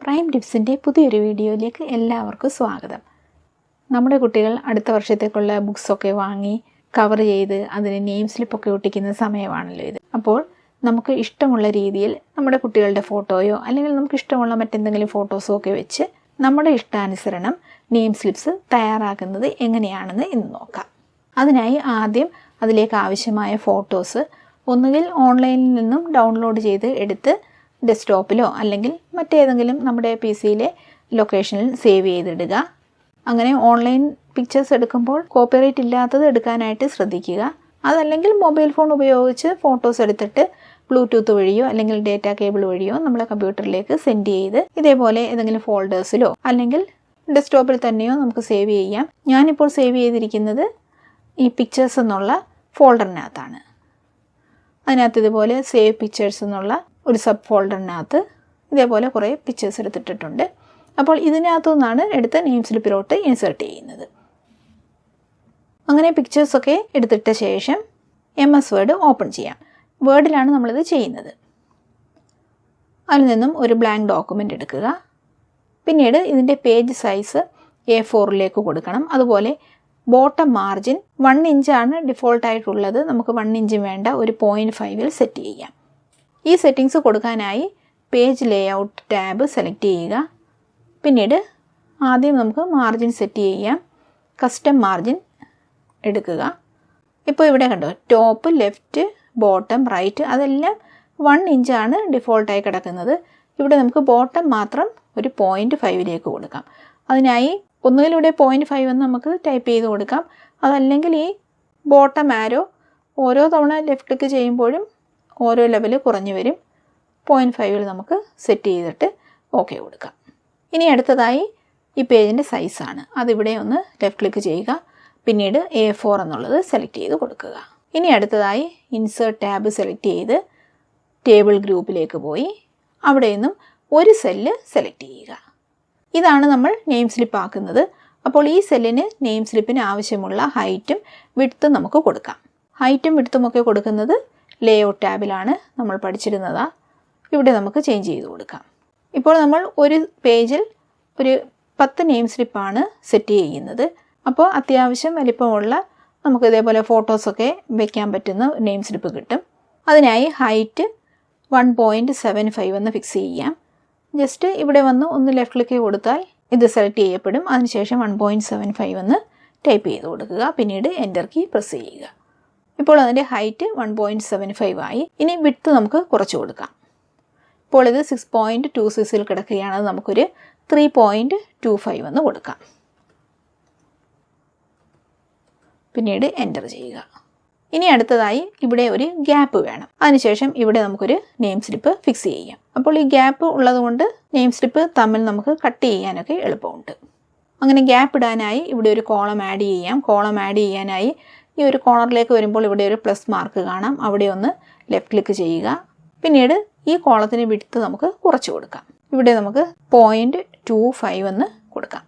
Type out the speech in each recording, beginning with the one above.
Prime ടിപ്സിൻ്റെ പുതിയൊരു വീഡിയോയിലേക്ക് എല്ലാവർക്കും സ്വാഗതം. നമ്മുടെ കുട്ടികൾ അടുത്ത വർഷത്തേക്കുള്ള ബുക്സൊക്കെ വാങ്ങി കവർ ചെയ്ത് അതിന് നെയിം സ്ലിപ്പൊക്കെ ഒട്ടിക്കുന്ന സമയമാണല്ലോ ഇത്. അപ്പോൾ നമുക്ക് ഇഷ്ടമുള്ള രീതിയിൽ നമ്മുടെ കുട്ടികളുടെ ഫോട്ടോയോ അല്ലെങ്കിൽ നമുക്ക് ഇഷ്ടമുള്ള മറ്റെന്തെങ്കിലും ഫോട്ടോസോ ഒക്കെ വെച്ച് നമ്മുടെ ഇഷ്ടാനുസരണം നെയിം സ്ലിപ്സ് തയ്യാറാക്കുന്നത് എങ്ങനെയാണെന്ന് ഇന്ന് നോക്കാം. അതിനായി ആദ്യം അതിലേക്ക് ആവശ്യമായ ഫോട്ടോസ് ഒന്നുകിൽ ഓൺലൈനിൽ നിന്നും ഡൗൺലോഡ് ചെയ്ത് എടുത്ത് ഡെസ്ക്ടോപ്പിലോ അല്ലെങ്കിൽ മറ്റേതെങ്കിലും നമ്മുടെ PC-യിലെ ലൊക്കേഷനിൽ സേവ് ചെയ്തിടുക. അങ്ങനെ ഓൺലൈൻ പിക്ചേഴ്സ് എടുക്കുമ്പോൾ കോപ്പിറൈറ്റ് ഇല്ലാത്തത് എടുക്കാനായിട്ട് ശ്രദ്ധിക്കുക. അതല്ലെങ്കിൽ മൊബൈൽ ഫോൺ ഉപയോഗിച്ച് ഫോട്ടോസ് എടുത്തിട്ട് ബ്ലൂടൂത്ത് വഴിയോ അല്ലെങ്കിൽ ഡേറ്റ കേബിൾ വഴിയോ നമ്മളെ കമ്പ്യൂട്ടറിലേക്ക് സെൻഡ് ചെയ്ത് ഇതേപോലെ ഏതെങ്കിലും ഫോൾഡേഴ്സിലോ അല്ലെങ്കിൽ ഡെസ്ക്ടോപ്പിൽ തന്നെയോ നമുക്ക് സേവ് ചെയ്യാം. ഞാനിപ്പോൾ സേവ് ചെയ്തിരിക്കുന്നത് ഈ പിക്ചേഴ്സ് എന്നുള്ള ഫോൾഡറിനകത്താണ്. അതിനകത്ത് ഇതുപോലെ സേവ് പിക്ചേഴ്സ് എന്നുള്ള ഒരു സബ് ഫോൾഡറിനകത്ത് ഇതേപോലെ കുറേ പിക്ചേഴ്സ് എടുത്തിട്ടുണ്ട്. അപ്പോൾ ഇതിനകത്തു നിന്നാണ് എടുത്ത് നെയിം സ്ലിപ്പിലോട്ട് ഇൻസേർട്ട് ചെയ്യുന്നത്. അങ്ങനെ പിക്ചേഴ്സൊക്കെ എടുത്തിട്ട ശേഷം MS വേർഡ് ഓപ്പൺ ചെയ്യാം. വേർഡിലാണ് നമ്മളിത് ചെയ്യുന്നത്. അതിൽ നിന്നും ഒരു ബ്ലാങ്ക് ഡോക്യുമെൻ്റ് എടുക്കുക. പിന്നീട് ഇതിൻ്റെ പേജ് സൈസ് A4 കൊടുക്കണം. അതുപോലെ ബോട്ടം മാർജിൻ 1 ഇഞ്ചാണ് ഡിഫോൾട്ടായിട്ടുള്ളത്. നമുക്ക് 1 ഇഞ്ച് വേണ്ട, ഒരു 0.5 സെറ്റ് ചെയ്യാം. ഈ സെറ്റിങ്സ് കൊടുക്കാനായി പേജ് ലേഔട്ട് ടാബ് സെലക്ട് ചെയ്യുക. പിന്നീട് ആദ്യം നമുക്ക് മാർജിൻ സെറ്റ് ചെയ്യാം. കസ്റ്റം മാർജിൻ എടുക്കുക. ഇപ്പോൾ ഇവിടെ കണ്ടോ, ടോപ്പ്, ലെഫ്റ്റ്, ബോട്ടം, റൈറ്റ് അതെല്ലാം 1 ഇഞ്ചാണ് ഡിഫോൾട്ടായി കിടക്കുന്നത്. ഇവിടെ നമുക്ക് ബോട്ടം മാത്രം ഒരു 0.5 കൊടുക്കാം. അതിനായി ഒന്നുകിലൂടെ 0.5 എന്ന് നമുക്ക് ടൈപ്പ് ചെയ്ത് കൊടുക്കാം. അതല്ലെങ്കിൽ ഈ ബോട്ടം ആരോ ഓരോ തവണ ലെഫ്റ്റ് ക്ലിക്ക് ചെയ്യുമ്പോഴും ഓരോ ലെവൽ കുറഞ്ഞു വരും. 0.5 നമുക്ക് സെറ്റ് ചെയ്തിട്ട് ഓക്കെ കൊടുക്കാം. ഇനി അടുത്തതായി ഈ പേജിൻ്റെ സൈസാണ്. അതിവിടെ ഒന്ന് ലെഫ്റ്റ് ക്ലിക്ക് ചെയ്യുക. പിന്നീട് A4 എന്നുള്ളത് സെലക്ട് ചെയ്ത് കൊടുക്കുക. ഇനി അടുത്തതായി ഇൻസേർട്ട് ടാബ് സെലക്ട് ചെയ്ത് ടേബിൾ ഗ്രൂപ്പിലേക്ക് പോയി അവിടെ നിന്നും ഒരു സെല്ല് സെലക്ട് ചെയ്യുക. ഇതാണ് നമ്മൾ നെയിം സ്ലിപ്പ് ആക്കുന്നത്. അപ്പോൾ ഈ സെല്ലിന് നെയിം സ്ലിപ്പിന് ആവശ്യമുള്ള ഹൈറ്റും വിഡ്ത്തും നമുക്ക് കൊടുക്കാം. ഹൈറ്റും വിഡ്ത്തും ഒക്കെ കൊടുക്കുന്നത് ലേഔട്ട് ടാബിലാണ് നമ്മൾ പഠിച്ചിരുന്നത്. ഇവിടെ നമുക്ക് ചേഞ്ച് ചെയ്ത് കൊടുക്കാം. ഇപ്പോൾ നമ്മൾ ഒരു പേജിൽ ഒരു 10 നെയിം സ്ലിപ്പാണ് സെറ്റ് ചെയ്യുന്നത്. അപ്പോൾ അത്യാവശ്യം വലിപ്പമുള്ള നമുക്ക് ഇതേപോലെ ഫോട്ടോസൊക്കെ വയ്ക്കാൻ പറ്റുന്ന നെയിം സ്ലിപ്പ് കിട്ടും. അതിനായി ഹൈറ്റ് 1.75 എന്ന് ഫിക്സ് ചെയ്യാം. ജസ്റ്റ് ഇവിടെ വന്ന് ഒന്ന് ലെഫ്റ്റ് ക്ലിക്ക് കൊടുത്താൽ ഇത് സെലക്ട് ചെയ്യപ്പെടും. അതിനുശേഷം 1.75 എന്ന് ടൈപ്പ് ചെയ്ത് കൊടുക്കുക. പിന്നീട് എൻ്റർ കീ പ്രസ് ചെയ്യുക. ഇപ്പോൾ അതിൻ്റെ ഹൈറ്റ് 1.75 ആയി. ഇനി വിഡ്ത്ത് നമുക്ക് കുറച്ച് കൊടുക്കാം. ഇപ്പോൾ ഇത് 6.26 കിടക്കുകയാണ്. നമുക്കൊരു 3.25 എന്ന് കൊടുക്കാം. പിന്നീട് എൻ്റർ ചെയ്യുക. ഇനി അടുത്തതായി ഇവിടെ ഒരു ഗ്യാപ്പ് വേണം. അതിനുശേഷം ഇവിടെ നമുക്കൊരു നെയിം സ്ലിപ്പ് ഫിക്സ് ചെയ്യാം. അപ്പോൾ ഈ ഗ്യാപ്പ് ഉള്ളതുകൊണ്ട് നെയിം സ്ലിപ്പ് തമ്മിൽ നമുക്ക് കട്ട് ചെയ്യാനൊക്കെ എളുപ്പമുണ്ട്. അങ്ങനെ ഗ്യാപ്പ് ഇടാനായി ഇവിടെ ഒരു കോളം ആഡ് ചെയ്യാം. കോളം ആഡ് ചെയ്യാനായി ഈ ഒരു കോർണറിലേക്ക് വരുമ്പോൾ ഇവിടെ ഒരു പ്ലസ് മാർക്ക് കാണാം. അവിടെ ഒന്ന് ലെഫ്റ്റ് ക്ലിക്ക് ചെയ്യുക. പിന്നീട് ഈ കോളത്തിന് വിഡ്ത്ത് നമുക്ക് കുറച്ച് കൊടുക്കാം. ഇവിടെ നമുക്ക് 0.25 എന്ന് കൊടുക്കാം.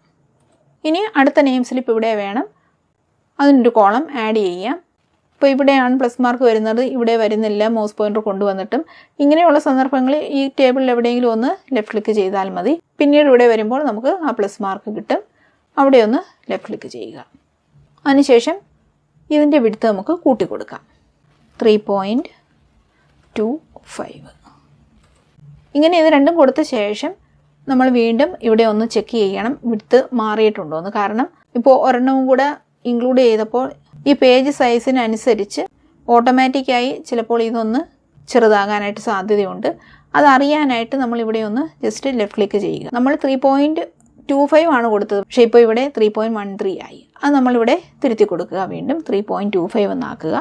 ഇനി അടുത്ത നെയിം സ്ലിപ്പ് ഇവിടെ വേണം. അതിനൊരു കോളം ആഡ് ചെയ്യാം. ഇപ്പോൾ ഇവിടെയാണ് പ്ലസ് മാർക്ക് വരുന്നത്, ഇവിടെ വരുന്നില്ല. മൗസ് പോയിൻ്റർ കൊണ്ടുവന്നിട്ടും ഇങ്ങനെയുള്ള സന്ദർഭങ്ങളിൽ ഈ ടേബിളിൽ എവിടെയെങ്കിലും ഒന്ന് ലെഫ്റ്റ് ക്ലിക്ക് ചെയ്താൽ മതി. പിന്നീട് ഇവിടെ വരുമ്പോൾ നമുക്ക് ആ പ്ലസ് മാർക്ക് കിട്ടും. അവിടെ ഒന്ന് ലെഫ്റ്റ് ക്ലിക്ക് ചെയ്യുക. അതിനുശേഷം ഇതിൻ്റെ വിഡ്ത്ത് നമുക്ക് കൂട്ടി കൊടുക്കാം. 3.25. ഇങ്ങനെ ഇത് രണ്ടും കൊടുത്ത ശേഷം നമ്മൾ വീണ്ടും ഇവിടെ ഒന്ന് ചെക്ക് ചെയ്യണം വിഡ്ത്ത് മാറിയിട്ടുണ്ടോ എന്ന്. കാരണം ഇപ്പോൾ ഒരെണ്ണവും കൂടെ ഇൻക്ലൂഡ് ചെയ്തപ്പോൾ ഈ പേജ് സൈസിനനുസരിച്ച് ഓട്ടോമാറ്റിക്കായി ചിലപ്പോൾ ഇതൊന്ന് ചെറുതാകാനായിട്ട് സാധ്യതയുണ്ട്. അതറിയാനായിട്ട് നമ്മളിവിടെ ഒന്ന് ജസ്റ്റ് ലെഫ്റ്റ് ക്ലിക്ക് ചെയ്യുക. നമ്മൾ 3.25 ആണ് കൊടുത്തത്, പക്ഷേ ഇപ്പോൾ ഇവിടെ 3.13 ആയി. അത് നമ്മളിവിടെ തിരുത്തി കൊടുക്കുക. വീണ്ടും 3.25 എന്നാക്കുക.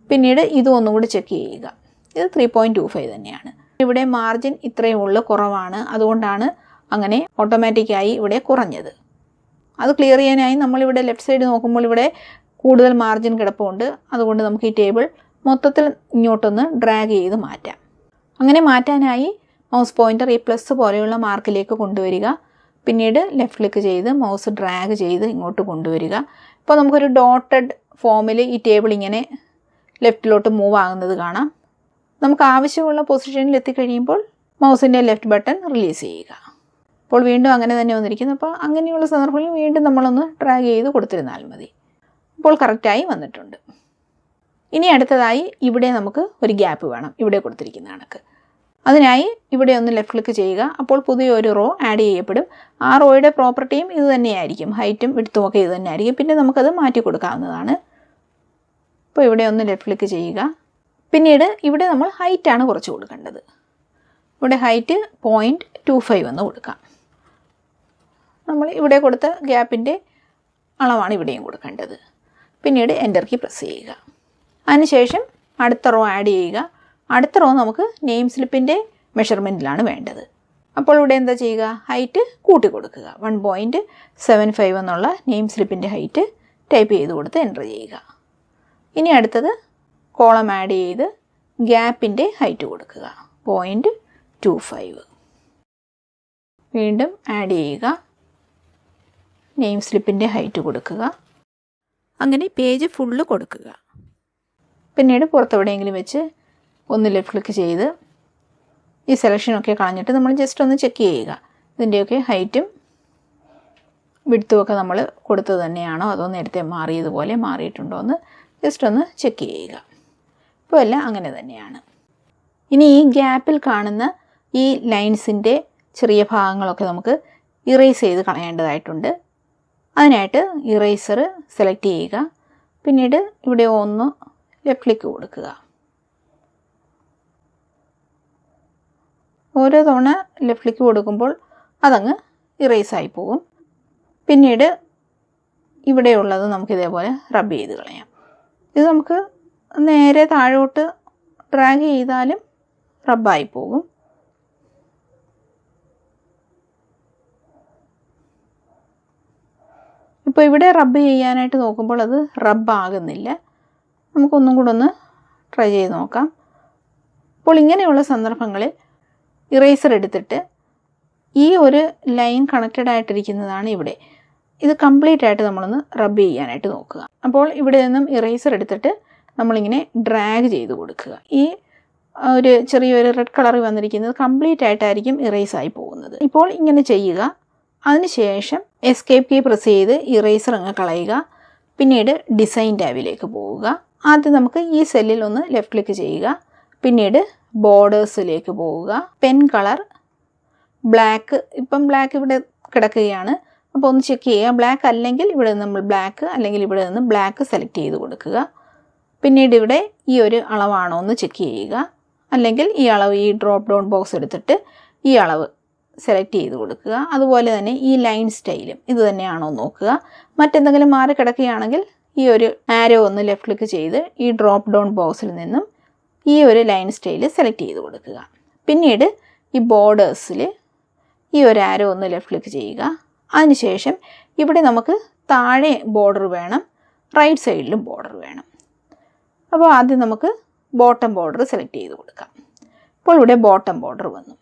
പിന്നീട് ഇതും ഒന്നുകൂടി ചെക്ക് ചെയ്യുക. ഇത് 3.25 തന്നെയാണ്. ഇവിടെ മാർജിൻ ഇത്രയേ ഉള്ളൂ, കുറവാണ്. അതുകൊണ്ടാണ് അങ്ങനെ ഓട്ടോമാറ്റിക്കായി ഇവിടെ കുറഞ്ഞത്. അത് ക്ലിയർ ചെയ്യാനായി നമ്മളിവിടെ ലെഫ്റ്റ് സൈഡ് നോക്കുമ്പോൾ ഇവിടെ കൂടുതൽ മാർജിൻ കിടപ്പുണ്ട്. അതുകൊണ്ട് നമുക്ക് ഈ ടേബിൾ മൊത്തത്തിൽ ഇങ്ങോട്ടൊന്ന് ഡ്രാഗ് ചെയ്ത് മാറ്റാം. അങ്ങനെ മാറ്റാനായി മൗസ് പോയിൻ്റർ ഈ പ്ലസ് പോലെയുള്ള മാർക്കിലേക്ക് കൊണ്ടുവരിക. പിന്നീട് ലെഫ്റ്റ് ക്ലിക്ക് ചെയ്ത് മൗസ് ഡ്രാഗ് ചെയ്ത് ഇങ്ങോട്ട് കൊണ്ടുവരിക. ഇപ്പോൾ നമുക്കൊരു ഡോട്ടഡ് ഫോമിൽ ഈ ടേബിൾ ഇങ്ങനെ ലെഫ്റ്റിലോട്ട് മൂവ് ആകുന്നത് കാണാം. നമുക്ക് ആവശ്യമുള്ള പൊസിഷനിൽ എത്തിക്കഴിയുമ്പോൾ മൗസിൻ്റെ ലെഫ്റ്റ് ബട്ടൺ റിലീസ് ചെയ്യുക. അപ്പോൾ വീണ്ടും അങ്ങനെ തന്നെ വന്നിരിക്കുന്നു. അപ്പോൾ അങ്ങനെയുള്ള സന്ദർഭങ്ങളിൽ വീണ്ടും നമ്മളൊന്ന് ഡ്രാഗ് ചെയ്ത് കൊടുത്തിരുന്നാൽ മതി. അപ്പോൾ കറക്റ്റായി വന്നിട്ടുണ്ട്. ഇനി അടുത്തതായി ഇവിടെ നമുക്ക് ഒരു ഗ്യാപ്പ് വേണം, ഇവിടെ കൊടുത്തിരിക്കുന്ന കണക്ക്. അതിനായി ഇവിടെ ഒന്ന് ലെഫ്റ്റ് ക്ലിക്ക് ചെയ്യുക. അപ്പോൾ പുതിയൊരു റോ ആഡ് ചെയ്യപ്പെടും. ആ റോയുടെ പ്രോപ്പർട്ടിയും ഇത് തന്നെയായിരിക്കും, ഹൈറ്റും വിഡ്ത്തും ഒക്കെ ഇത് തന്നെയായിരിക്കും. പിന്നെ നമുക്കത് മാറ്റി കൊടുക്കാവുന്നതാണ്. അപ്പോൾ ഇവിടെ ഒന്ന് ലെഫ്റ്റ് ക്ലിക്ക് ചെയ്യുക. പിന്നീട് ഇവിടെ നമ്മൾ ഹൈറ്റാണ് കുറച്ച് കൊടുക്കേണ്ടത്. ഇവിടെ ഹൈറ്റ് 0.25 എന്ന് കൊടുക്കാം. നമ്മൾ ഇവിടെ കൊടുത്ത ഗ്യാപ്പിൻ്റെ അളവാണ് ഇവിടെയും കൊടുക്കേണ്ടത്. പിന്നീട് എൻ്റർ കീ പ്രസ് ചെയ്യുക. അതിനുശേഷം അടുത്ത റോ ആഡ് ചെയ്യുക. അടുത്ത റോ നമുക്ക് നെയിം സ്ലിപ്പിൻ്റെ മെഷർമെൻറ്റിലാണ് വേണ്ടത്. അപ്പോൾ ഇവിടെ എന്താ ചെയ്യുക, ഹൈറ്റ് കൂട്ടി കൊടുക്കുക. 1.75 എന്നുള്ള നെയിം സ്ലിപ്പിൻ്റെ ഹൈറ്റ് ടൈപ്പ് ചെയ്ത് കൊടുത്ത് എൻ്റർ ചെയ്യുക. ഇനി അടുത്തത് കോളം ആഡ് ചെയ്ത് ഗ്യാപ്പിൻ്റെ ഹൈറ്റ് കൊടുക്കുക 0.25. വീണ്ടും ആഡ് ചെയ്യുക, നെയിം സ്ലിപ്പിൻ്റെ ഹൈറ്റ് കൊടുക്കുക. അങ്ങനെ പേജ് ഫുള്ള് കൊടുക്കുക. പിന്നീട് പുറത്തെവിടെയെങ്കിലും വെച്ച് ഒന്ന് ലെഫ്റ്റ് ക്ലിക്ക് ചെയ്ത് ഈ സെലക്ഷനൊക്കെ കളഞ്ഞിട്ട് നമ്മൾ ജസ്റ്റ് ഒന്ന് ചെക്ക് ചെയ്യുക. ഇതിൻ്റെയൊക്കെ ഹൈറ്റും വിഡ്ത്തും ഒക്കെ നമ്മൾ കൊടുത്തത് തന്നെയാണോ അതോ നേരത്തെ മാറിയതുപോലെ മാറിയിട്ടുണ്ടോ എന്ന് ജസ്റ്റ് ഒന്ന് ചെക്ക് ചെയ്യുക. ഇപ്പോൾ എല്ലാം അങ്ങനെ തന്നെയാണ്. ഇനി ഈ ഗ്യാപ്പിൽ കാണുന്ന ഈ ലൈൻസിൻ്റെ ചെറിയ ഭാഗങ്ങളൊക്കെ നമുക്ക് ഇറേസ് ചെയ്ത് കളയേണ്ടതായിട്ടുണ്ട്. അതിനായിട്ട് ഇറേസർ സെലക്ട് ചെയ്യുക. പിന്നീട് ഇവിടെ ഒന്ന് ലെഫ്റ്റ് ക്ലിക്ക് കൊടുക്കുക. ഓരോ തവണ ലെഫ്റ്റ് ക്ലിക്ക് കൊടുക്കുമ്പോൾ അതങ്ങ് ഇറേസായി പോകും. പിന്നീട് ഇവിടെയുള്ളത് നമുക്ക് ഇതേപോലെ റബ്ബ് ചെയ്ത് കളയാം. ഇത് നമുക്ക് നേരെ താഴോട്ട് ഡ്രാഗ് ചെയ്താലും റബ്ബായി പോകും. ഇപ്പോൾ ഇവിടെ റബ്ബ് ചെയ്യാനായിട്ട് നോക്കുമ്പോൾ അത് റബ്ബാകുന്നില്ല. നമുക്കൊന്നും കൂടെ ഒന്ന് ട്രൈ ചെയ്ത് നോക്കാം. അപ്പോൾ ഇങ്ങനെയുള്ള സന്ദർഭങ്ങളിൽ ഇറേസർ എടുത്തിട്ട് ഈ ഒരു ലൈൻ കണക്റ്റഡ് ആയിട്ടിരിക്കുന്നതാണ് ഇവിടെ. ഇത് കംപ്ലീറ്റ് ആയിട്ട് നമ്മളൊന്ന് റബ്ബ് ചെയ്യാനായിട്ട് നോക്കുക. അപ്പോൾ ഇവിടെ നിന്നും ഇറേസർ എടുത്തിട്ട് നമ്മളിങ്ങനെ ഡ്രാഗ് ചെയ്ത് കൊടുക്കുക. ഈ ഒരു ചെറിയൊരു റെഡ് കളറിൽ വന്നിരിക്കുന്നത് കംപ്ലീറ്റ് ആയിട്ടായിരിക്കും ഇറേസായി പോകുന്നത്. ഇപ്പോൾ ഇങ്ങനെ ചെയ്യുക. അതിനുശേഷം എസ്കേപ്പ് കീ പ്രസ് ചെയ്ത് ഇറേസർ അങ്ങ് കളയുക. പിന്നീട് ഡിസൈൻ ടാബിലേക്ക് പോവുക. ആദ്യം നമുക്ക് ഈ സെല്ലിൽ ഒന്ന് ലെഫ്റ്റ് ക്ലിക്ക് ചെയ്യുക. പിന്നീട് ബോർഡേഴ്സിലേക്ക് പോവുക. പെൻ കളർ ബ്ലാക്ക്, ഇപ്പം ബ്ലാക്ക് ഇവിടെ കിടക്കുകയാണ്. അപ്പോൾ ഒന്ന് ചെക്ക് ചെയ്യുക. ബ്ലാക്ക് അല്ലെങ്കിൽ ഇവിടെ നിന്ന് നമ്മൾ ബ്ലാക്ക്, അല്ലെങ്കിൽ ഇവിടെ നിന്ന് ബ്ലാക്ക് സെലക്ട് ചെയ്ത് കൊടുക്കുക. പിന്നീട് ഇവിടെ ഈ ഒരു അളവാണോ എന്ന് ചെക്ക് ചെയ്യുക. അല്ലെങ്കിൽ ഈ അളവ്, ഈ ഡ്രോപ്പ് ഡൗൺ ബോക്സ് എടുത്തിട്ട് ഈ അളവ് സെലക്ട് ചെയ്ത് കൊടുക്കുക. അതുപോലെ തന്നെ ഈ ലൈൻ സ്റ്റൈലും ഇത് തന്നെയാണോ നോക്കുക. മറ്റെന്തെങ്കിലും മാറി കിടക്കുകയാണെങ്കിൽ ഈ ഒരു ആരോ ഒന്ന് ലെഫ്റ്റ് ക്ലിക്ക് ചെയ്ത് ഈ ഡ്രോപ്പ് ഡൗൺ ബോക്സിൽ നിന്നും ഈ ഒരു ലൈൻ സ്റ്റൈൽ സെലക്ട് ചെയ്ത് കൊടുക്കുക. പിന്നീട് ഈ ബോർഡേഴ്സിൽ ഈ ഒരു ആരോ ഒന്ന് ലെഫ്റ്റ് ക്ലിക്ക് ചെയ്യുക. അതിനുശേഷം ഇവിടെ നമുക്ക് താഴെ ബോർഡർ വേണം, റൈറ്റ് സൈഡിലും ബോർഡർ വേണം. അപ്പോൾ ആദ്യം നമുക്ക് ബോട്ടം ബോർഡർ സെലക്ട് ചെയ്ത് കൊടുക്കാം. ഇപ്പോൾ ഇവിടെ ബോട്ടം ബോർഡർ വന്നു.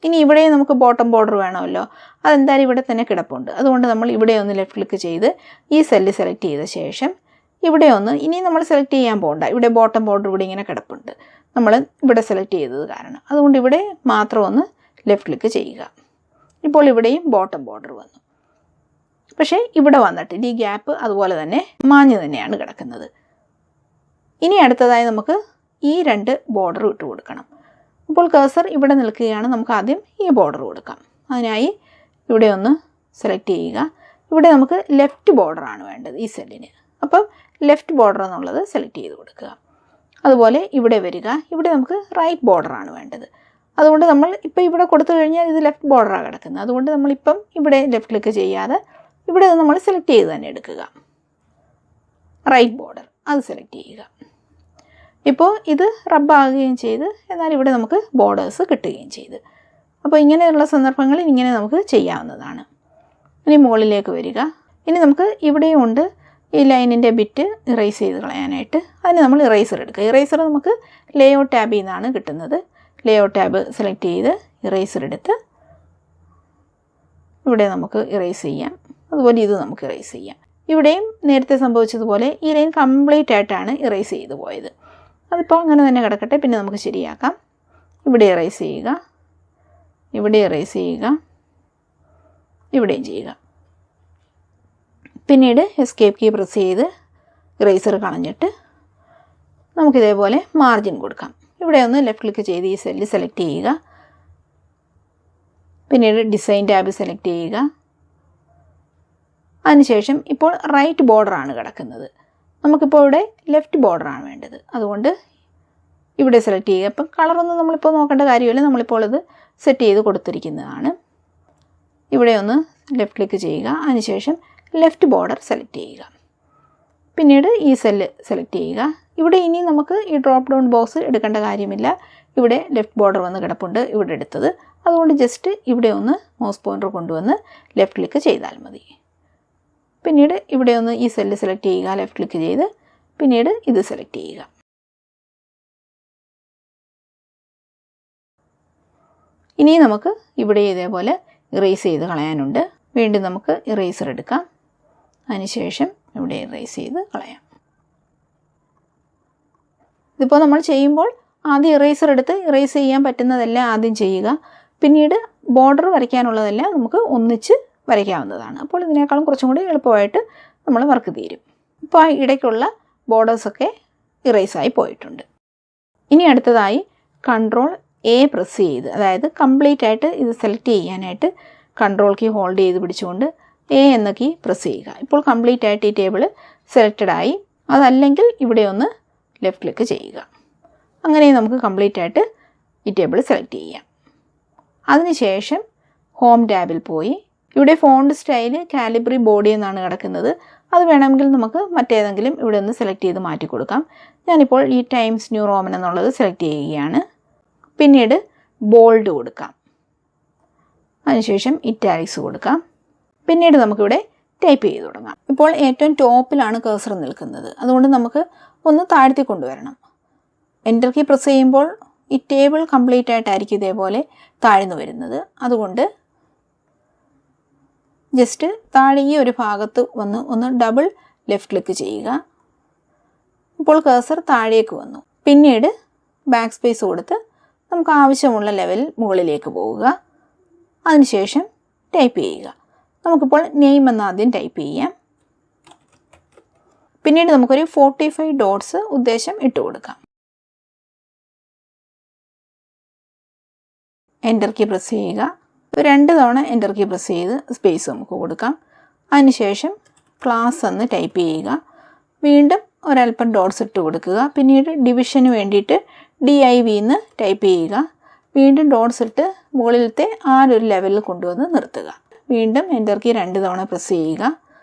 ഇനി ഇവിടെ നമുക്ക് ബോട്ടം ബോർഡർ വേണമല്ലോ. അതെന്തായാലും ഇവിടെ തന്നെ കിടപ്പുണ്ട്. അതുകൊണ്ട് നമ്മൾ ഇവിടെ ഒന്ന് ലെഫ്റ്റ് ക്ലിക്ക് ചെയ്ത് ഈ സെല്ല് സെലക്ട് ചെയ്ത ശേഷം ഇവിടെ ഒന്ന്, ഇനി നമ്മൾ സെലക്ട് ചെയ്യാൻ പോകണ്ട, ഇവിടെ ബോട്ടം ബോർഡർ ഇവിടെ ഇങ്ങനെ കിടപ്പുണ്ട്, നമ്മൾ ഇവിടെ സെലക്ട് ചെയ്തത് കാരണം. അതുകൊണ്ട് ഇവിടെ മാത്രം ഒന്ന് ലെഫ്റ്റ് ക്ലിക്ക് ചെയ്യുക. ഇപ്പോൾ ഇവിടെയും ബോട്ടം ബോർഡർ വന്നു. പക്ഷേ ഇവിടെ വന്നിട്ട് ഈ ഗ്യാപ്പ് അതുപോലെ തന്നെ മാഞ്ഞു തന്നെയാണ് കിടക്കുന്നത്. ഇനി അടുത്തതായി നമുക്ക് ഈ രണ്ട് ബോർഡർ ഇട്ട് കൊടുക്കണം. അപ്പോൾ കഴ്സർ ഇവിടെ നിൽക്കുകയാണ്. നമുക്ക് ആദ്യം ഈ ബോർഡർ കൊടുക്കാം. അതിനായി ഇവിടെ ഒന്ന് സെലക്ട് ചെയ്യുക. ഇവിടെ നമുക്ക് ലെഫ്റ്റ് ബോർഡറാണ് വേണ്ടത് ഈ സെല്ലിന്. അപ്പം ലെഫ്റ്റ് ബോർഡർ എന്നുള്ളത് സെലക്ട് ചെയ്ത് കൊടുക്കുക. അതുപോലെ ഇവിടെ വരിക. ഇവിടെ നമുക്ക് റൈറ്റ് ബോർഡറാണ് വേണ്ടത്. അതുകൊണ്ട് നമ്മൾ ഇപ്പോൾ ഇവിടെ കൊടുത്തു കഴിഞ്ഞാൽ ഇത് ലെഫ്റ്റ് ബോർഡറാണ് കിടക്കുന്നത്. അതുകൊണ്ട് നമ്മളിപ്പം ഇവിടെ ലെഫ്റ്റ് ക്ലിക്ക് ചെയ്യാതെ ഇവിടെ നമ്മൾ സെലക്ട് ചെയ്ത് തന്നെ എടുക്കുക. റൈറ്റ് ബോർഡർ അത് സെലക്ട് ചെയ്യുക. ഇപ്പോൾ ഇത് റബ്ബാകുകയും ചെയ്ത്, എന്നാൽ ഇവിടെ നമുക്ക് ബോർഡേഴ്സ് കിട്ടുകയും ചെയ്ത്. അപ്പോൾ ഇങ്ങനെയുള്ള സന്ദർഭങ്ങളിൽ ഇങ്ങനെ നമുക്ക് ചെയ്യാവുന്നതാണ്. ഇനി മുകളിലേക്ക് വരിക. ഇനി നമുക്ക് ഇവിടെയും ഉണ്ട് ഈ ലൈനിൻ്റെ ബിറ്റ് ഇറേസ് ചെയ്ത് കളയാനായിട്ട്. അതിന് നമ്മൾ ഇറേസർ എടുക്കുക. ഇറേസർ നമുക്ക് ലേഔട്ട് ടാബിൽ നിന്നാണ് കിട്ടുന്നത്. ലേഔട്ട് ടാബ് സെലക്ട് ചെയ്ത് ഇറേസർ എടുത്ത് ഇവിടെ നമുക്ക് ഇറേസ് ചെയ്യാം. അതുപോലെ ഇത് നമുക്ക് ഇറേസ് ചെയ്യാം. ഇവിടെയും നേരത്തെ സംഭവിച്ചതുപോലെ ഈ ലൈൻ കംപ്ലീറ്റ് ആയിട്ടാണ് ഇറേസ് ചെയ്ത് പോയത്. അതിപ്പോൾ അങ്ങനെ തന്നെ കിടക്കട്ടെ. പിന്നെ നമുക്ക് ശരിയാക്കാം. ഇവിടെ ഇറേസ് ചെയ്യുക, ഇവിടെ ഇറേസ് ചെയ്യുക, ഇവിടെയും ചെയ്യുക. പിന്നീട് എസ്കേപ്പ് കീ പ്രസ് ചെയ്ത് ഇറേസർ കളഞ്ഞിട്ട് നമുക്കിതേപോലെ മാർജിൻ കൊടുക്കാം. ഇവിടെ ഒന്ന് ലെഫ്റ്റ് ക്ലിക്ക് ചെയ്ത് ഈ സെല്ല് സെലക്ട് ചെയ്യുക. പിന്നീട് ഡിസൈൻ ടാബ് സെലക്ട് ചെയ്യുക. അതിനുശേഷം ഇപ്പോൾ റൈറ്റ് ബോർഡറാണ് കിടക്കുന്നത്. നമുക്കിപ്പോൾ ഇവിടെ ലെഫ്റ്റ് ബോർഡറാണ് വേണ്ടത്. അതുകൊണ്ട് ഇവിടെ സെലക്ട് ചെയ്യുക. ഇപ്പം കളറൊന്നും നമ്മളിപ്പോൾ നോക്കേണ്ട കാര്യമില്ല, നമ്മളിപ്പോൾ ഇത് സെറ്റ് ചെയ്ത് കൊടുത്തിരിക്കുന്നതാണ്. ഇവിടെ ഒന്ന് ലെഫ്റ്റ് ക്ലിക്ക് ചെയ്യുക. അതിനുശേഷം ലെഫ്റ്റ് ബോർഡർ സെലക്ട് ചെയ്യുക. പിന്നീട് ഈ സെല്ല് സെലക്ട് ചെയ്യുക. ഇവിടെ ഇനി നമുക്ക് ഈ ഡ്രോപ്പ് ഡൗൺ ബോക്സ് എടുക്കേണ്ട കാര്യമില്ല. ഇവിടെ ലെഫ്റ്റ് ബോർഡർ വന്ന് കിടപ്പുണ്ട്, ഇവിടെ എടുത്തത്. അതുകൊണ്ട് ജസ്റ്റ് ഇവിടെ ഒന്ന് മൗസ് പോയിൻ്റർ കൊണ്ടുവന്ന് ലെഫ്റ്റ് ക്ലിക്ക് ചെയ്താൽ മതി. പിന്നീട് ഇവിടെ ഒന്ന് ഈ സെല്ല് സെലക്ട് ചെയ്യുക, ലെഫ്റ്റ് ക്ലിക്ക് ചെയ്ത് പിന്നീട് ഇത് സെലക്ട് ചെയ്യുക. ഇനി നമുക്ക് ഇവിടെ ഇതേപോലെ ഇറേസ് ചെയ്ത് കളയാനുണ്ട്. വീണ്ടും നമുക്ക് ഇറേസർ എടുക്കാം. അതിനുശേഷം ഇവിടെ ഇറേസ് ചെയ്ത് കളയാം. ഇതിപ്പോൾ നമ്മൾ ചെയ്യുമ്പോൾ ആദ്യം ഇറേസർ എടുത്ത് ഇറേസ് ചെയ്യാൻ പറ്റുന്നതെല്ലാം ആദ്യം ചെയ്യുക. പിന്നീട് ബോർഡർ വരയ്ക്കാനുള്ളതെല്ലാം നമുക്ക് ഒന്നിച്ച് വരയ്ക്കാവുന്നതാണ്. അപ്പോൾ ഇതിനേക്കാളും കുറച്ചും കൂടി എളുപ്പമായിട്ട് നമ്മൾ വർക്ക് തീരും. ഇപ്പോൾ ആ ഇടയ്ക്കുള്ള ബോർഡേഴ്സൊക്കെ ഇറേസായി പോയിട്ടുണ്ട്. ഇനി അടുത്തതായി Ctrl+A പ്രസ് ചെയ്ത്, അതായത് കംപ്ലീറ്റ് ആയിട്ട് ഇത് സെലക്ട് ചെയ്യാനായിട്ട് കൺട്രോൾ കീ ഹോൾഡ് ചെയ്ത് പിടിച്ചുകൊണ്ട് A എന്ന കീ പ്രസ് ചെയ്യുക. ഇപ്പോൾ കംപ്ലീറ്റ് ആയിട്ട് ഈ ടേബിൾ സെലക്റ്റഡ് ആയി. അതല്ലെങ്കിൽ ഇവിടെ ഒന്ന് ലെഫ്റ്റ് ക്ലിക്ക് ചെയ്യുക. അങ്ങനെ നമുക്ക് കംപ്ലീറ്റ് ആയിട്ട് ഈ ടേബിൾ സെലക്ട് ചെയ്യാം. അതിനുശേഷം ഹോം ടാബിൽ പോയി ഇവിടെ ഫോണ്ട് സ്റ്റൈൽ കാലിബ്രി ബോഡി എന്നാണ് കിടക്കുന്നത്. അത് വേണമെങ്കിൽ നമുക്ക് മറ്റേതെങ്കിലും ഇവിടെ ഒന്ന് സെലക്ട് ചെയ്ത് മാറ്റി കൊടുക്കാം. ഞാനിപ്പോൾ ഈ ടൈംസ് ന്യൂ റോമൻ എന്നുള്ളത് സെലക്ട് ചെയ്യുകയാണ്. പിന്നീട് ബോൾഡ് കൊടുക്കാം. അതിനുശേഷം ഇറ്റാലിക്സ് കൊടുക്കാം. പിന്നീട് നമുക്കിവിടെ ടൈപ്പ് ചെയ്ത് തുടങ്ങാം. ഇപ്പോൾ ഏറ്റവും ടോപ്പിലാണ് കഴ്സർ നിൽക്കുന്നത്. അതുകൊണ്ട് നമുക്ക് ഒന്ന് താഴ്ത്തി കൊണ്ടുവരണം. എൻ്റർ കീ പ്രസ് ചെയ്യുമ്പോൾ ഈ ടേബിൾ കംപ്ലീറ്റ് ആയിട്ടായിരിക്കും ഇതേപോലെ താഴ്ന്നു വരുന്നത്. അതുകൊണ്ട് ജസ്റ്റ് താഴെ ഈ ഒരു ഭാഗത്ത് വന്ന് ഒന്ന് ഡബിൾ ലെഫ്റ്റ് ക്ലിക്ക് ചെയ്യുക. ഇപ്പോൾ കഴ്സർ താഴേക്ക് വന്നു. പിന്നീട് ബാക്ക് സ്പേസ് കൊടുത്ത് നമുക്ക് ആവശ്യമുള്ള ലെവലിൽ മുകളിലേക്ക് പോവുക. അതിനുശേഷം ടൈപ്പ് ചെയ്യുക. നമുക്കിപ്പോൾ നെയിം എന്ന് ആദ്യം ടൈപ്പ് ചെയ്യാം. പിന്നീട് നമുക്കൊരു 45 ഡോട്ട്സ് ഉദ്ദേശം ഇട്ട് കൊടുക്കാം. എൻ്റർ കീ പ്രസ് ചെയ്യുക. 2 തവണ എൻ്റർ കീ പ്രസ് ചെയ്ത് സ്പേസ് നമുക്ക് കൊടുക്കാം. അതിനുശേഷം ക്ലാസ് എന്ന് ടൈപ്പ് ചെയ്യുക. വീണ്ടും ഒരൽപ്പം ഡോട്ട്സ് ഇട്ട് കൊടുക്കുക. പിന്നീട് ഡിവിഷന് വേണ്ടിയിട്ട് DIV എന്ന് ടൈപ്പ് ചെയ്യുക. വീണ്ടും ഡോട്ട്സ് ഇട്ട് മുകളിലത്തെ ആ ഒരു ലെവലിൽ കൊണ്ടുവന്ന് നിർത്തുക. വീണ്ടും എൻ്റർ കീ 2 തവണ പ്രസ് ചെയ്യുക.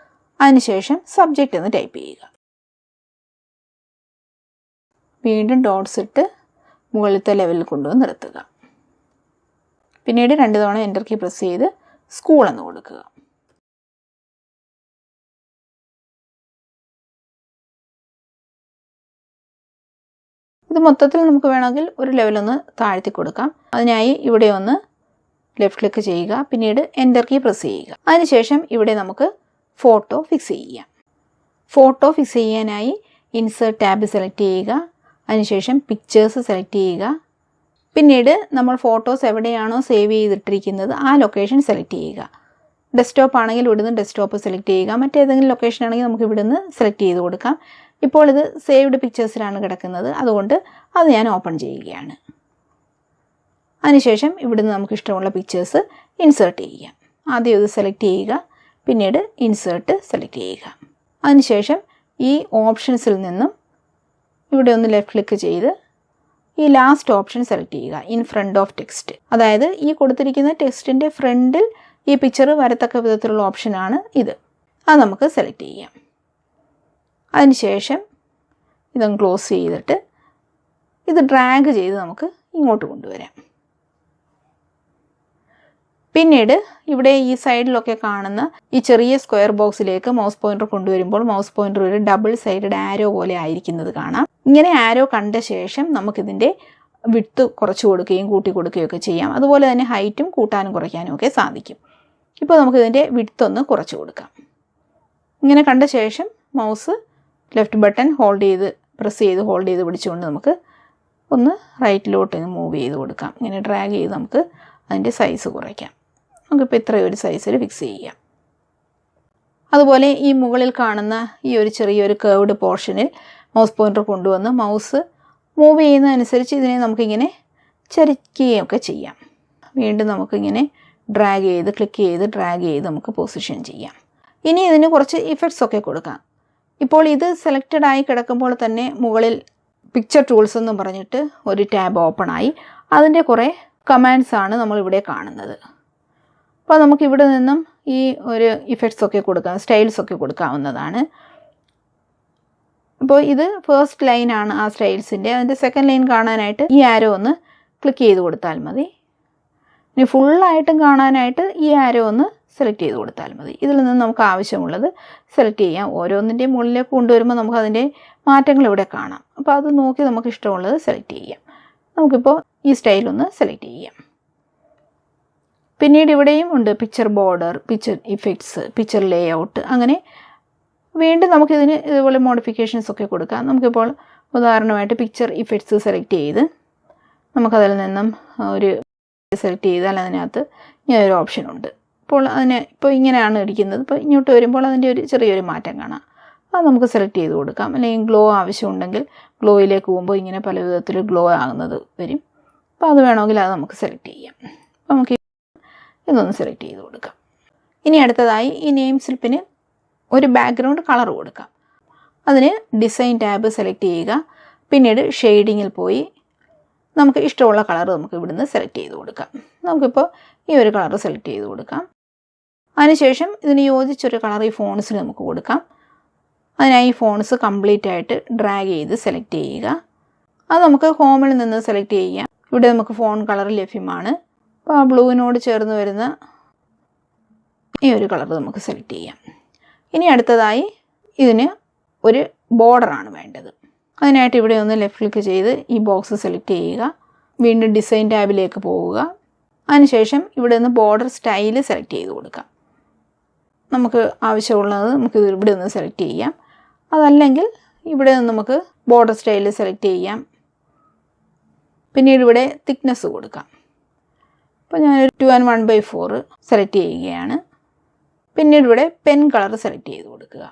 അതിനുശേഷം സബ്ജക്റ്റ് എന്ന് ടൈപ്പ് ചെയ്യുക. വീണ്ടും ഡോട്ട്സ് ഇട്ട് മുകളിലത്തെ ലെവലിൽ കൊണ്ടുവന്ന് നിർത്തുക. പിന്നീട് 2 തവണ എൻ്റർ കീ പ്രസ് ചെയ്ത് സ്കൂൾ എന്ന് കൊടുക്കുക. ഇത് മൊത്തത്തിൽ നമുക്ക് വേണമെങ്കിൽ ഒരു ലെവലൊന്ന് താഴ്ത്തി കൊടുക്കാം. അതിനായി ഇവിടെ ഒന്ന് ലെഫ്റ്റ് ക്ലിക്ക് ചെയ്യുക. പിന്നീട് എൻ്റർ കീ പ്രസ് ചെയ്യുക. അതിനുശേഷം ഇവിടെ നമുക്ക് ഫോട്ടോ ഫിക്സ് ചെയ്യാം. ഫോട്ടോ ഫിക്സ് ചെയ്യാനായി ഇൻസേർട്ട് ടാബ് സെലക്ട് ചെയ്യുക. അതിനുശേഷം പിക്ചേഴ്സ് സെലക്ട് ചെയ്യുക. പിന്നീട് നമ്മൾ ഫോട്ടോസ് എവിടെയാണോ സേവ് ചെയ്തിട്ടിരിക്കുന്നത് ആ ലൊക്കേഷൻ സെലക്ട് ചെയ്യുക. ഡെസ്ക്ടോപ്പ് ആണെങ്കിൽ ഇവിടുന്ന് ഡെസ്ക്ടോപ്പ് സെലക്ട് ചെയ്യുക. മറ്റേതെങ്കിലും ലൊക്കേഷൻ ആണെങ്കിൽ നമുക്ക് ഇവിടുന്ന് സെലക്ട് ചെയ്ത് കൊടുക്കാം. ഇപ്പോൾ ഇത് സേവ്ഡ് പിക്ചേഴ്സിലാണ് കിടക്കുന്നത്. അതുകൊണ്ട് അത് ഞാൻ ഓപ്പൺ ചെയ്യുകയാണ്. അതിനുശേഷം ഇവിടുന്ന് നമുക്ക് ഇഷ്ടമുള്ള പിക്ചേഴ്സ് ഇൻസേർട്ട് ചെയ്യാം. ആദ്യം ഇത് സെലക്ട് ചെയ്യുക. പിന്നീട് ഇൻസേർട്ട് സെലക്ട് ചെയ്യുക. അതിനുശേഷം ഈ ഓപ്ഷൻസിൽ നിന്നും ഇവിടെ ഒന്ന് ലെഫ്റ്റ് ക്ലിക്ക് ചെയ്ത് ഈ ലാസ്റ്റ് ഓപ്ഷൻ സെലക്ട് ചെയ്യുക, ഇൻ ഫ്രണ്ട് ഓഫ് ടെക്സ്റ്റ്. അതായത് ഈ കൊടുത്തിരിക്കുന്ന ടെക്സ്റ്റിൻ്റെ ഫ്രണ്ടിൽ ഈ പിക്ചർ വരത്തക്ക വിധത്തിലുള്ള ഓപ്ഷനാണ് ഇത്. അത് നമുക്ക് സെലക്ട് ചെയ്യാം. അതിനുശേഷം ഇതൊന്ന് ക്ലോസ് ചെയ്തിട്ട് ഇത് ഡ്രാഗ് ചെയ്ത് നമുക്ക് ഇങ്ങോട്ട് കൊണ്ടുവരാം. പിന്നീട് ഇവിടെ ഈ സൈഡിലൊക്കെ കാണുന്ന ഈ ചെറിയ സ്ക്വയർ ബോക്സിലേക്ക് മൗസ് പോയിൻ്റർ കൊണ്ടുവരുമ്പോൾ മൗസ് പോയിൻ്റർ ഒരു ഡബിൾ സൈഡഡ് ആരോ പോലെ ആയിരിക്കുന്നത് കാണാം. ഇങ്ങനെ ആരോ കണ്ട ശേഷം നമുക്കിതിൻ്റെ വിഡ്ത്ത് കുറച്ച് കൊടുക്കുകയും കൂട്ടി കൊടുക്കുകയും ഒക്കെ ചെയ്യാം. അതുപോലെ തന്നെ ഹൈറ്റും കൂട്ടാനും കുറയ്ക്കാനും ഒക്കെ സാധിക്കും. ഇപ്പോൾ നമുക്കിതിൻ്റെ വിഡ്ത്ത് ഒന്ന് കുറച്ച് കൊടുക്കാം. ഇങ്ങനെ കണ്ട ശേഷം മൗസ് ലെഫ്റ്റ് ബട്ടൺ ഹോൾഡ് ചെയ്ത് പ്രസ് ചെയ്ത് ഹോൾഡ് ചെയ്ത് പിടിച്ചുകൊണ്ട് നമുക്ക് ഒന്ന് റൈറ്റിലോട്ട് മൂവ് ചെയ്ത് കൊടുക്കാം. ഇങ്ങനെ ഡ്രാഗ് ചെയ്ത് നമുക്ക് അതിൻ്റെ സൈസ് കുറയ്ക്കാം. നമുക്കിപ്പോൾ ഇത്രയും ഒരു സൈസിൽ ഫിക്സ് ചെയ്യാം. അതുപോലെ ഈ മുകളിൽ കാണുന്ന ഈ ഒരു ചെറിയൊരു കേർവ്ഡ് പോർഷനിൽ മൗസ് പോയിൻ്റർ കൊണ്ടുവന്ന് മൗസ് മൂവ് ചെയ്യുന്നതനുസരിച്ച് ഇതിനെ നമുക്കിങ്ങനെ ചരിക്കുകയൊക്കെ ചെയ്യാം. വീണ്ടും നമുക്കിങ്ങനെ ഡ്രാഗ് ചെയ്ത് ക്ലിക്ക് ചെയ്ത് ഡ്രാഗ് ചെയ്ത് നമുക്ക് പൊസിഷൻ ചെയ്യാം. ഇനി ഇതിന് കുറച്ച് ഇഫക്ട്സ് ഒക്കെ കൊടുക്കാം. ഇപ്പോൾ ഇത് സെലക്റ്റഡ് ആയി കിടക്കുമ്പോൾ തന്നെ മുകളിൽ പിക്ചർ ടൂൾസ് എന്നും പറഞ്ഞിട്ട് ഒരു ടാബ് ഓപ്പൺ ആയി. അതിൻ്റെ കുറേ കമാൻഡ്സ് ആണ് നമ്മളിവിടെ കാണുന്നത്. അപ്പോൾ നമുക്കിവിടെ നിന്നും ഈ ഒരു ഇഫക്ട്സ് ഒക്കെ കൊടുക്കാം, സ്റ്റൈൽസ് ഒക്കെ കൊടുക്കാവുന്നതാണ്. അപ്പോൾ ഇത് ഫസ്റ്റ് ലൈനാണ് ആ സ്റ്റൈൽസിൻ്റെ. അതിൻ്റെ സെക്കൻഡ് ലൈൻ കാണാനായിട്ട് ഈ ആരോ ഒന്ന് ക്ലിക്ക് ചെയ്ത് കൊടുത്താൽ മതി. ഇനി ഫുള്ളായിട്ടും കാണാനായിട്ട് ഈ ആരോ ഒന്ന് സെലക്ട് ചെയ്ത് കൊടുത്താൽ മതി. ഇതിൽ നിന്ന് നമുക്ക് ആവശ്യമുള്ളത് സെലക്ട് ചെയ്യാം. ഓരോന്നിൻ്റെയും മുകളിലേക്ക് കൊണ്ടുവരുമ്പോൾ നമുക്കതിൻ്റെ മാറ്റങ്ങൾ ഇവിടെ കാണാം. അപ്പോൾ അത് നോക്കി നമുക്ക് ഇഷ്ടമുള്ളത് സെലക്ട് ചെയ്യാം. നമുക്കിപ്പോൾ ഈ സ്റ്റൈലൊന്ന് സെലക്ട് ചെയ്യാം. പിന്നീട് ഇവിടെയും ഉണ്ട് picture border, picture effects, picture ലേ ഔട്ട്. അങ്ങനെ വീണ്ടും നമുക്കിതിന് ഇതുപോലെ മോഡിഫിക്കേഷൻസ് ഒക്കെ കൊടുക്കാം. നമുക്കിപ്പോൾ ഉദാഹരണമായിട്ട് പിക്ചർ ഇഫക്ട്സ് സെലക്ട് ചെയ്ത് നമുക്കതിൽ നിന്നും ഒരു സെലക്ട് ചെയ്താൽ അതിനകത്ത് ഇങ്ങനെ ഒരു ഓപ്ഷൻ ഉണ്ട്. ഇപ്പോൾ ഇപ്പോൾ ഇങ്ങനെയാണ് ഇരിക്കുന്നത്. ഇപ്പോൾ ഇങ്ങോട്ട് വരുമ്പോൾ അതിൻ്റെ ഒരു ചെറിയൊരു മാറ്റം കാണാം. അത് നമുക്ക് സെലക്ട് ചെയ്ത് കൊടുക്കാം. അല്ലെങ്കിൽ ഗ്ലോ ആവശ്യമുണ്ടെങ്കിൽ ഗ്ലോയിലേക്ക് പോകുമ്പോൾ ഇങ്ങനെ പല വിധത്തിൽ ഗ്ലോ ആകുന്നത് വരും. അപ്പോൾ അത് വേണമെങ്കിൽ അത് നമുക്ക് സെലക്ട് ചെയ്യാം. അപ്പോൾ നമുക്ക് ഇതൊന്ന് സെലക്ട് ചെയ്ത് കൊടുക്കാം. ഇനി അടുത്തതായി ഈ നെയിം സ്ലിപ്പിന് ഒരു ബാക്ക്ഗ്രൗണ്ട് കളർ കൊടുക്കാം. അതിന് ഡിസൈൻ ടാബ് സെലക്ട് ചെയ്യുക. പിന്നീട് ഷെയ്ഡിങ്ങിൽ പോയി നമുക്ക് ഇഷ്ടമുള്ള കളർ നമുക്ക് ഇവിടുന്ന് സെലക്ട് ചെയ്ത് കൊടുക്കാം. നമുക്കിപ്പോൾ ഈ ഒരു കളർ സെലക്ട് ചെയ്ത് കൊടുക്കാം. അതിനുശേഷം ഇതിന് യോജിച്ചൊരു കളർ ഈ ഫോൺസിൽ നമുക്ക് കൊടുക്കാം. അതിനായി ഈ ഫോൺസ് കംപ്ലീറ്റ് ആയിട്ട് ഡ്രാഗ് ചെയ്ത് സെലക്ട് ചെയ്യുക. അത് നമുക്ക് ഹോമിൽ നിന്ന് സെലക്ട് ചെയ്യാം. ഇവിടെ നമുക്ക് ഫോൺ കളർ ലഭ്യമാണ്. അപ്പോൾ ആ ബ്ലൂവിനോട് ചേർന്ന് വരുന്ന ഈ ഒരു കളർ നമുക്ക് സെലക്ട് ചെയ്യാം. ഇനി അടുത്തതായി ഇതിന് ഒരു ബോർഡറാണ് വേണ്ടത്. അതിനായിട്ട് ഇവിടെ ഒന്ന് ലെഫ്റ്റ് ക്ലിക്ക് ചെയ്ത് ഈ ബോക്സ് സെലക്ട് ചെയ്യുക. വീണ്ടും ഡിസൈൻ ടാബിലേക്ക് പോവുക. അതിനുശേഷം ഇവിടെ നിന്ന് ബോർഡർ സ്റ്റൈല് സെലക്ട് ചെയ്ത് കൊടുക്കാം. നമുക്ക് ആവശ്യമുള്ളത് നമുക്ക് ഇവിടെ നിന്ന് സെലക്ട് ചെയ്യാം. അതല്ലെങ്കിൽ ഇവിടെ നിന്ന് നമുക്ക് ബോർഡർ സ്റ്റൈല് സെലക്ട് ചെയ്യാം. പിന്നീട് ഇവിടെ തിക്നെസ് കൊടുക്കാം. അപ്പോൾ ഞാനൊരു 2 1/4 സെലക്ട് ചെയ്യുകയാണ്. പിന്നീട് ഇവിടെ പെൻ കളർ സെലക്ട് ചെയ്ത് കൊടുക്കുക.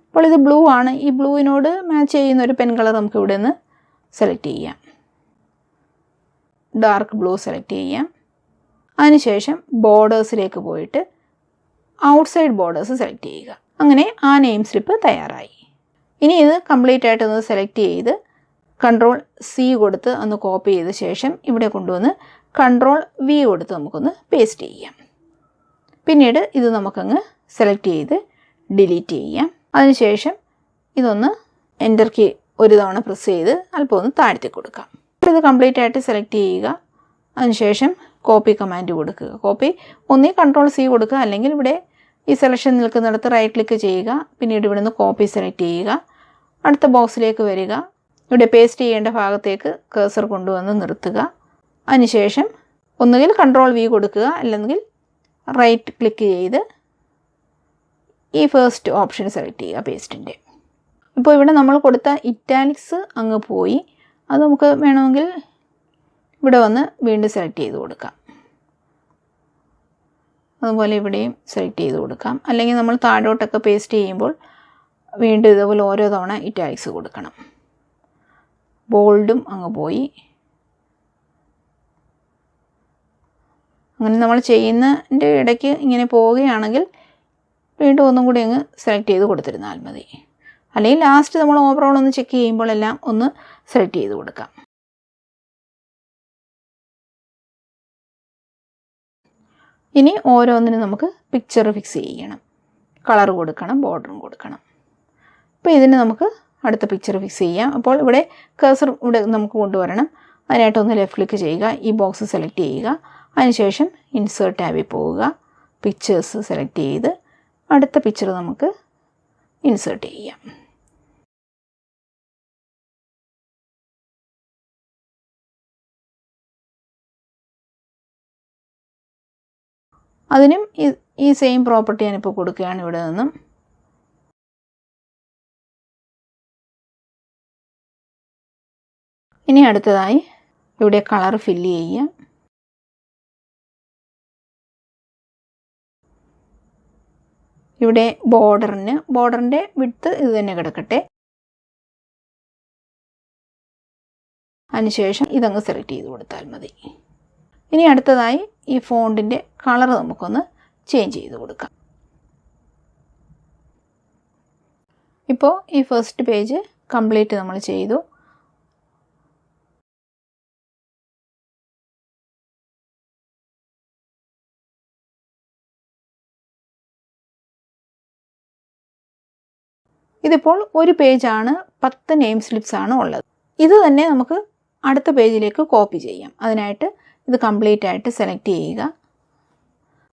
അപ്പോൾ ഇത് ബ്ലൂ ആണ്. ഈ ബ്ലൂവിനോട് മാച്ച് ചെയ്യുന്ന ഒരു പെൻ കളർ നമുക്ക് ഇവിടെ നിന്ന് സെലക്ട് ചെയ്യാം. ഡാർക്ക് ബ്ലൂ സെലക്ട് ചെയ്യാം. അതിനുശേഷം ബോർഡേഴ്സിലേക്ക് പോയിട്ട് ഔട്ട്സൈഡ് ബോർഡേഴ്സ് സെലക്ട് ചെയ്യുക. അങ്ങനെ ആ നെയിം സ്ലിപ്പ് തയ്യാറായി. ഇനി ഇത് കംപ്ലീറ്റ് ആയിട്ടൊന്ന് സെലക്ട് ചെയ്ത് Ctrl+C കൊടുത്ത് ഒന്ന് കോപ്പി ചെയ്ത ശേഷം ഇവിടെ കൊണ്ടുവന്ന് Ctrl+V കൊടുത്ത് നമുക്കൊന്ന് പേസ്റ്റ് ചെയ്യാം. പിന്നീട് ഇത് നമുക്കങ്ങ് സെലക്ട് ചെയ്ത് ഡിലീറ്റ് ചെയ്യാം. അതിനുശേഷം ഇതൊന്ന് എൻ്റർ കീ ഒരു തവണ പ്രസ് ചെയ്ത് അല്പം ഒന്ന് താഴ്ത്തി കൊടുക്കാം. ഇത് കംപ്ലീറ്റ് ആയിട്ട് സെലക്ട് ചെയ്യുക. അതിനുശേഷം കോപ്പി കമാൻഡ് കൊടുക്കുക. കോപ്പി ഒന്നീ Ctrl+C കൊടുക്കുക, അല്ലെങ്കിൽ ഇവിടെ ഈ സെലക്ഷൻ നിൽക്കുന്നിടത്ത് റൈറ്റ് ക്ലിക്ക് ചെയ്യുക. പിന്നീട് ഇവിടെ നിന്ന് കോപ്പി സെലക്ട് ചെയ്യുക. അടുത്ത ബോക്സിലേക്ക് വരിക. ഇവിടെ പേസ്റ്റ് ചെയ്യേണ്ട ഭാഗത്തേക്ക് കഴ്സർ കൊണ്ടുവന്ന് നിർത്തുക. അതിനുശേഷം ഒന്നുകിൽ Ctrl+V കൊടുക്കുക, അല്ലെങ്കിൽ റൈറ്റ് ക്ലിക്ക് ചെയ്ത് ഈ ഫസ്റ്റ് ഓപ്ഷൻ സെലക്ട് ചെയ്യുക പേസ്റ്റിൻ്റെ. ഇപ്പോൾ ഇവിടെ നമ്മൾ കൊടുത്ത ഇറ്റാലിക്സ് അങ്ങ് പോയി. അത് നമുക്ക് വേണമെങ്കിൽ ഇവിടെ വന്ന് വീണ്ടും സെലക്ട് ചെയ്ത് കൊടുക്കാം. അതുപോലെ ഇവിടെയും സെലക്ട് ചെയ്ത് കൊടുക്കാം. അല്ലെങ്കിൽ നമ്മൾ താഴോട്ടൊക്കെ പേസ്റ്റ് ചെയ്യുമ്പോൾ വീണ്ടും ഇതുപോലെ ഓരോ തവണ ഇറ്റാലിക്സ് കൊടുക്കണം. ബോൾഡും അങ്ങ് പോയി. അങ്ങനെ നമ്മൾ ചെയ്യുന്നതിൻ്റെ ഇടയ്ക്ക് ഇങ്ങനെ പോവുകയാണെങ്കിൽ വീണ്ടും ഒന്നും കൂടി അങ്ങ് സെലക്ട് ചെയ്ത് കൊടുത്തിരുന്നാൽ മതി. അല്ലെങ്കിൽ ലാസ്റ്റ് നമ്മൾ ഓവറോൾ ഒന്ന് ചെക്ക് ചെയ്യുമ്പോൾ എല്ലാം ഒന്ന് സെലക്ട് ചെയ്ത് കൊടുക്കാം. ഇനി ഓരോന്നിനും നമുക്ക് പിക്ചർ ഫിക്സ് ചെയ്യണം. കളർ കൊടുക്കണം, ബോർഡറും കൊടുക്കണം. അപ്പോൾ ഇതിന് നമുക്ക് അടുത്ത പിക്ചർ ഫിക്സ് ചെയ്യാം. അപ്പോൾ ഇവിടെ കഴ്സർ ഇവിടെ നമുക്ക് കൊണ്ടുവരണം. അതിനായിട്ടൊന്ന് ലെഫ്റ്റ് ക്ലിക്ക് ചെയ്യുക. ഈ ബോക്സ് സെലക്ട് ചെയ്യുക. അതിനുശേഷം ഇൻസേർട്ട് ടാബിൽ പോവുക. പിക്ചേഴ്സ് സെലക്ട് ചെയ്ത് അടുത്ത പിക്ചർ നമുക്ക് ഇൻസേർട്ട് ചെയ്യാം. അതിനും ഈ സെയിം പ്രോപ്പർട്ടി ഞാനിപ്പോൾ കൊടുക്കുകയാണ് ഇവിടെ നിന്നും. ഇനി അടുത്തതായി ഇവിടെ കളർ ഫില്ല് ചെയ്യാം. ഇവിടെ ബോർഡറിൻ്റെ വിഡ്ത്ത് ഇത് തന്നെ കിടക്കട്ടെ. അതിനുശേഷം ഇതങ്ങ് സെലക്ട് ചെയ്ത് കൊടുത്താൽ മതി. ഇനി അടുത്തതായി ഈ ഫോണ്ടിൻ്റെ കളർ നമുക്കൊന്ന് ചേഞ്ച് ചെയ്ത് കൊടുക്കാം. ഇപ്പോൾ ഈ ഫസ്റ്റ് പേജ് കംപ്ലീറ്റ് നമ്മൾ ചെയ്തു. ഇതിപ്പോൾ ഒരു പേജാണ്, 10 നെയിം സ്ലിപ്സ് ആണ് ഉള്ളത്. ഇത് തന്നെ നമുക്ക് അടുത്ത പേജിലേക്ക് കോപ്പി ചെയ്യാം. അതിനായിട്ട് ഇത് കംപ്ലീറ്റ് ആയിട്ട് സെലക്ട് ചെയ്യുക.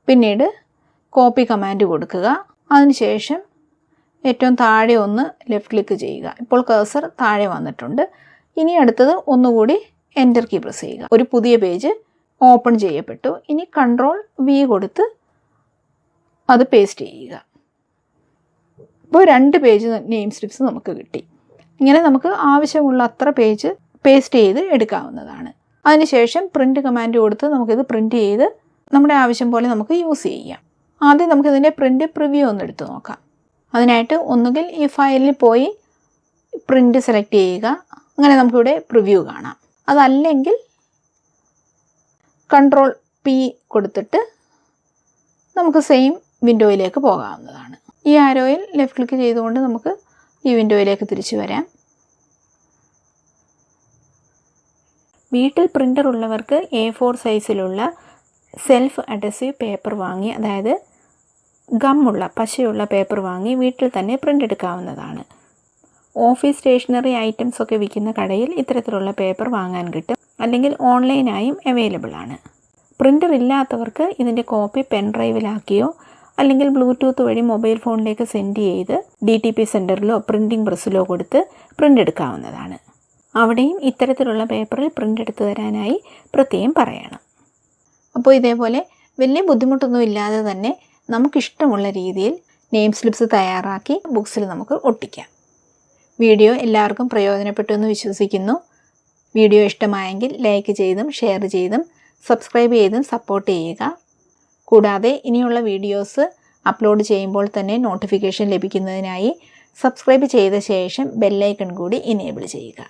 പിന്നീട് കോപ്പി കമാൻഡ് കൊടുക്കുക. അതിനുശേഷം ഏറ്റവും താഴെ ഒന്ന് ലെഫ്റ്റ് ക്ലിക്ക് ചെയ്യുക. ഇപ്പോൾ കഴ്സർ താഴെ വന്നിട്ടുണ്ട്. ഇനി അടുത്തത് ഒന്നുകൂടി എൻ്റർ കീ പ്രസ് ചെയ്യുക. ഒരു പുതിയ പേജ് ഓപ്പൺ ചെയ്യപ്പെട്ടു. ഇനി Ctrl+V കൊടുത്ത് അത് പേസ്റ്റ് ചെയ്യുക. ഇപ്പോൾ 2 പേജ് നെയിം സ്ലിപ്സ് നമുക്ക് കിട്ടി. ഇങ്ങനെ നമുക്ക് ആവശ്യമുള്ള അത്ര പേജ് പേസ്റ്റ് ചെയ്ത് എടുക്കാവുന്നതാണ്. അതിനുശേഷം പ്രിൻ്റ് കമാൻഡ് കൊടുത്ത് നമുക്കിത് പ്രിൻ്റ് ചെയ്ത് നമ്മുടെ ആവശ്യം പോലെ നമുക്ക് യൂസ് ചെയ്യാം. ആദ്യം നമുക്കിതിൻ്റെ പ്രിൻ്റ് പ്രിവ്യൂ ഒന്ന് എടുത്ത് നോക്കാം. അതിനായിട്ട് ഒന്നുകിൽ ഈ ഫയലിൽ പോയി പ്രിൻ്റ് സെലക്ട് ചെയ്യുക. അങ്ങനെ നമുക്കിവിടെ പ്രിവ്യൂ കാണാം. അതല്ലെങ്കിൽ Ctrl+P കൊടുത്തിട്ട് നമുക്ക് സെയിം വിൻഡോയിലേക്ക് പോകാവുന്നതാണ്. ഈ ആരോയിൽ ലെഫ്റ്റ് ക്ലിക്ക് ചെയ്തുകൊണ്ട് നമുക്ക് ഈ വിൻഡോയിലേക്ക് തിരിച്ചു വരാം. വീട്ടിൽ പ്രിൻ്റർ ഉള്ളവർക്ക് A4 സൈസിലുള്ള സെൽഫ് അഡസീവ് പേപ്പർ വാങ്ങി, അതായത് ഗമ്മുള്ള പശയുള്ള പേപ്പർ വാങ്ങി വീട്ടിൽ തന്നെ പ്രിൻ്റ് എടുക്കാവുന്നതാണ്. ഓഫീസ് സ്റ്റേഷനറി ഐറ്റംസ് ഒക്കെ വിൽക്കുന്ന കടയിൽ ഇത്തരത്തിലുള്ള പേപ്പർ വാങ്ങാൻ കിട്ടും. അല്ലെങ്കിൽ ഓൺലൈനായും അവൈലബിൾ ആണ്. പ്രിൻ്റർ ഇല്ലാത്തവർക്ക് ഇതിൻ്റെ കോപ്പി പെൻ ഡ്രൈവിലാക്കിയോ അല്ലെങ്കിൽ ബ്ലൂടൂത്ത് വഴി മൊബൈൽ ഫോണിലേക്ക് സെൻഡ് ചെയ്ത് DTP സെൻറ്ററിലോ പ്രിൻറ്റിംഗ് പ്രസ്സിലോ കൊടുത്ത് പ്രിൻ്റ് എടുക്കാവുന്നതാണ്. അവിടെയും ഇത്തരത്തിലുള്ള പേപ്പറിൽ പ്രിൻ്റ് എടുത്തു തരാനായി പ്രത്യേകം പറയണം. അപ്പോൾ ഇതേപോലെ വലിയ ബുദ്ധിമുട്ടൊന്നും ഇല്ലാതെ തന്നെ നമുക്കിഷ്ടമുള്ള രീതിയിൽ നെയിം സ്ലിപ്സ് തയ്യാറാക്കി ബുക്സിൽ നമുക്ക് ഒട്ടിക്കാം. വീഡിയോ എല്ലാവർക്കും പ്രയോജനപ്പെട്ടു എന്ന് വിശ്വസിക്കുന്നു. വീഡിയോ ഇഷ്ടമായെങ്കിൽ ലൈക്ക് ചെയ്തും ഷെയർ ചെയ്തും സബ്സ്ക്രൈബ് ചെയ്തും സപ്പോർട്ട് ചെയ്യുക. കൂടാതെ ഇനിയുള്ള വീഡിയോസ് അപ്ലോഡ് ചെയ്യുമ്പോൾ തന്നെ നോട്ടിഫിക്കേഷൻ ലഭിക്കുന്നതിനായി സബ്സ്ക്രൈബ് ചെയ്ത ശേഷം ബെല്ലൈക്കൺ കൂടി ഇനേബിൾ ചെയ്യുക.